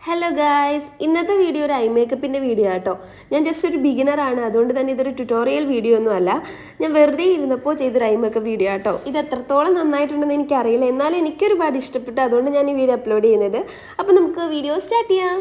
Hello guys, ഇന്നത്തെ video ഒരു I മേക്കപ്പിൻ്റെ video ആട്ടോ. ഞാൻ ജസ്റ്റ് ഒരു ബിഗിനറാണ്, അതുകൊണ്ട് തന്നെ ഇതൊരു ട്യൂട്ടോറിയൽ വീഡിയോ ഒന്നും അല്ല. ഞാൻ വെറുതെ ഇരുന്നപ്പോൾ ചെയ്തൊരു ഐ മേക്കപ്പ് വീഡിയോ ആട്ടോ. ഇത് എത്രത്തോളം നന്നായിട്ടുണ്ടെന്ന് എനിക്കറിയില്ല, എന്നാലും എനിക്കൊരുപാട് ഇഷ്ടപ്പെട്ടു, അതുകൊണ്ട് ഞാൻ ഈ വീഡിയോ അപ്ലോഡ് ചെയ്യുന്നത്. അപ്പോൾ നമുക്ക് വീഡിയോ സ്റ്റാർട്ട് ചെയ്യാം.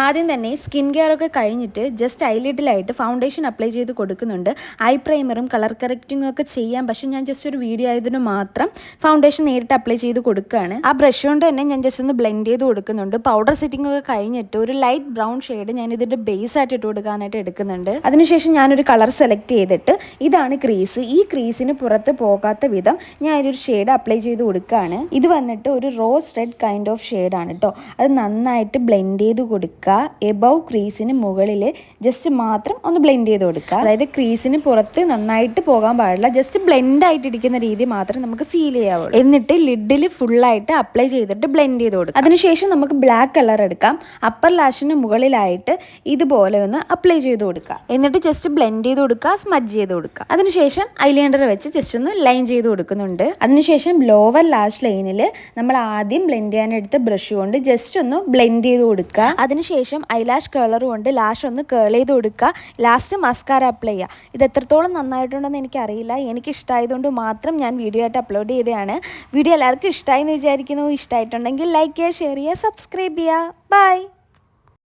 ആദ്യം തന്നെ സ്കിൻ കെയർ ഒക്കെ കഴിഞ്ഞിട്ട് ജസ്റ്റ് ഐലിഡിലായിട്ട് ഫൗണ്ടേഷൻ അപ്ലൈ ചെയ്ത് കൊടുക്കുന്നുണ്ട്. ഐ പ്രൈമറും കളർ കറക്റ്റിങ്ങും ഒക്കെ ചെയ്യാം, പക്ഷേ ഞാൻ ജസ്റ്റ് ഒരു വീഡിയോ ആയതിന് മാത്രം ഫൗണ്ടേഷൻ നേരിട്ട് അപ്ലൈ ചെയ്ത് കൊടുക്കുകയാണ്. ആ ബ്രഷ് കൊണ്ട് തന്നെ ഞാൻ ജസ്റ്റ് ഒന്ന് ബ്ലെൻഡ് ചെയ്ത് കൊടുക്കുന്നുണ്ട്. പൗഡർ സെറ്റിംഗ് ഒക്കെ കഴിഞ്ഞിട്ട് ഒരു ലൈറ്റ് ബ്രൗൺ ഷെയ്ഡ് ഞാൻ ഇതിൻ്റെ ബേസ് ആയിട്ട് ഇട്ട് കൊടുക്കാനായിട്ട് എടുക്കുന്നുണ്ട്. അതിനുശേഷം ഞാനൊരു കളർ സെലക്ട് ചെയ്തിട്ട് ഇതാണ് ക്രീസ്. ഈ ക്രീസിന് പുറത്ത് പോകാത്ത വിധം ഞാൻ ഒരു ഷെയ്ഡ് അപ്ലൈ ചെയ്ത് കൊടുക്കുകയാണ്. ഇത് വന്നിട്ട് ഒരു റോസ് റെഡ് കൈൻഡ് ഓഫ് ഷെയ്ഡാണ് കേട്ടോ. അത് നന്നായിട്ട് ബ്ലെൻഡ് ചെയ്ത് കൊടുക്കുക. എബവ് ക്രീസിന് മുകളിൽ ജസ്റ്റ് മാത്രം ഒന്ന് ബ്ലെൻഡ് ചെയ്ത് കൊടുക്കുക. അതായത് ക്രീസിന് പുറത്ത് നന്നായിട്ട് പോകാൻ പാടില്ല, ജസ്റ്റ് ബ്ലെൻഡ് ആയിട്ട് ഇരിക്കുന്ന രീതി മാത്രം നമുക്ക് ഫീൽ ചെയ്യാവുള്ളൂ. എന്നിട്ട് ലിഡിൽ ഫുള്ളായിട്ട് അപ്ലൈ ചെയ്തിട്ട് ബ്ലെൻഡ് ചെയ്ത് കൊടുക്കുക. അതിനുശേഷം നമുക്ക് ബ്ലാക്ക് കളർ എടുക്കാം. അപ്പർ ലാഷിന് മുകളിലായിട്ട് ഇതുപോലെ ഒന്ന് അപ്ലൈ ചെയ്ത് കൊടുക്കുക. എന്നിട്ട് ജസ്റ്റ് ബ്ലെൻഡ് ചെയ്ത് കൊടുക്കുക, സ്മഡ്ജ് ചെയ്ത് കൊടുക്കുക. അതിനുശേഷം ഐലൈനർ വെച്ച് ജസ്റ്റ് ഒന്ന് ലൈൻ ചെയ്ത് കൊടുക്കുന്നുണ്ട്. അതിനുശേഷം ലോവർ ലാഷ് ലൈനിൽ നമ്മൾ ആദ്യം ബ്ലെൻഡ് ചെയ്യാനെടുത്ത ബ്രഷ് കൊണ്ട് ജസ്റ്റ് ഒന്ന് ബ്ലെൻഡ് ചെയ്ത് കൊടുക്കുക. അതിനുശേഷം ഐലാഷ് കേളർ കൊണ്ട് ലാഷ് ഒന്ന് കേൾ ചെയ്ത് കൊടുക്കുക. ലാസ്റ്റ് മസ്കാര അപ്ലൈ ചെയ്യുക. ഇത് എത്രത്തോളം നന്നായിട്ടുണ്ടെന്ന് എനിക്കറിയില്ല, എനിക്ക് ഇഷ്ടമായതുകൊണ്ട് മാത്രം ഞാൻ വീഡിയോ ആയിട്ട് അപ്ലോഡ് ചെയ്തതാണ്. വീഡിയോ എല്ലാവർക്കും ഇഷ്ടമായി എന്ന് വിചാരിക്കുന്നു. ഇഷ്ടമായിട്ടുണ്ടെങ്കിൽ ലൈക്ക് ചെയ്യുക, ഷെയർ ചെയ്യുക, സബ്സ്ക്രൈബ് ചെയ്യുക. ബൈ.